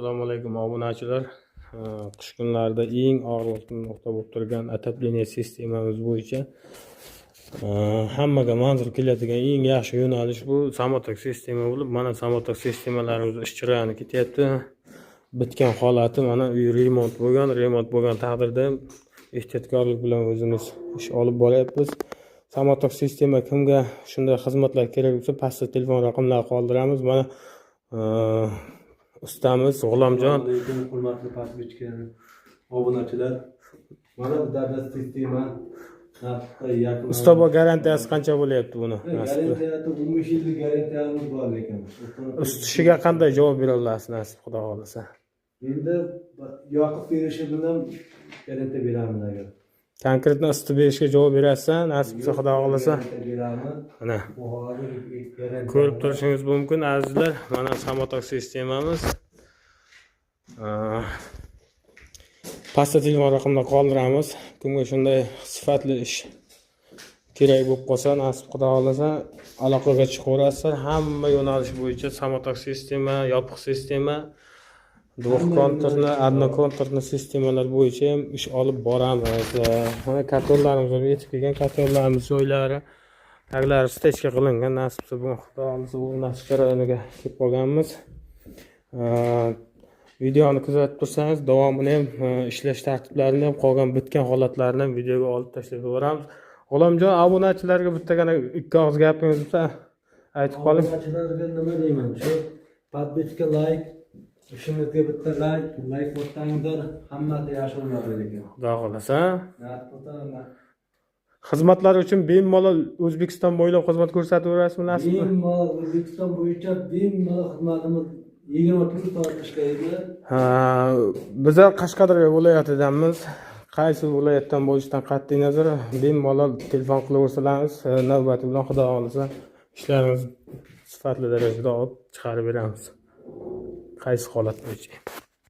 Assalomu alaykum obunachilar. Qish kunlarida eng og'riqli nuqta bo'lib turgan отопление sistemamiz bo'yicha hammaga manzur keladigan eng yaxshi yo'nalish bu samotok sistema bo'lib, mana samotok sistemalarimiz ish jarayoni ketyapti. Bitgan holati mana uy remont bo'lgan taqdirda ehtiyotkorlik bilan o'zimiz ish olib boryapmiz. Samotok sistema kimga shunday xizmatlar kerak bo'lsa, pastda telefon raqamlarini qoldiramiz. Mana ustamiz G'ulomjon. Hurmatli podpisчики, obunachilar. Mana bu davlat sistema Usta bu garantiyasi qancha bo'lyapti buni? Garantiyasi 15 yillik garantiyamiz bor lekin. Istishiga qanday javob bera olasiz nasib xudo xolasa? Endi yoqib berishi bilan garantiya beramiz agar. Konkretno isitib berishga javob berasiz, nasib qilsa xudo xolasa. Mana ko'rib turishingiz mumkin azizlar. Mana samotok sistemamiz. Pastda telefon raqamini qoldiramiz. Kimga shunday sifatli ish kerak bo'lib qolsa, nasib xudo xolasa aloqaga chiqaverasizlar. Hamma yo'nalish bo'yicha samotok sistema, yopiq sistema, двухконтурный, одноконтурный sistemalar bo'yicha ham ish olib boramiz. Mana kartonlarimiz yetib kelgan, kartonlarimiz joylari taglari stechka qilingan. Nasib qilsa bu xudo xolasa bu nasib jarayoniga kelib qolganmiz. Videoni kuzatib tursangiz, davomini ham ishlash tartiblarini ham, qolgan bitgan holatlarini ham videoga olib tashlab boramiz. G'ulomjon, obunachilarga bittagina ikki og'iz gapingiz bo'lsa aytib qoling. Obunachilarga nima deyman? Shu podpisчика like, ishimizga bitta like bossangizdar, hammasi yaxshi bo'ladi lekin. Xudo xolasa. Xizmatlar uchun bemalol O'zbekiston bo'ylab xizmat ko'rsataverasizmi nasib? Bemalol O'zbekiston bo'yicha bemalol xizmatimiz 24 soat ishlaydi. Bizlar Qashqadaryo viloyatidanmiz. Qaysi viloyatdan bo'lishidan qat'iy nazar bemalol telefon qilaversangiz, navbati bilan xudo xolasa ishlarimiz sifatli darajada olib chiqarib beramiz. Qaysi holat bo'yicha.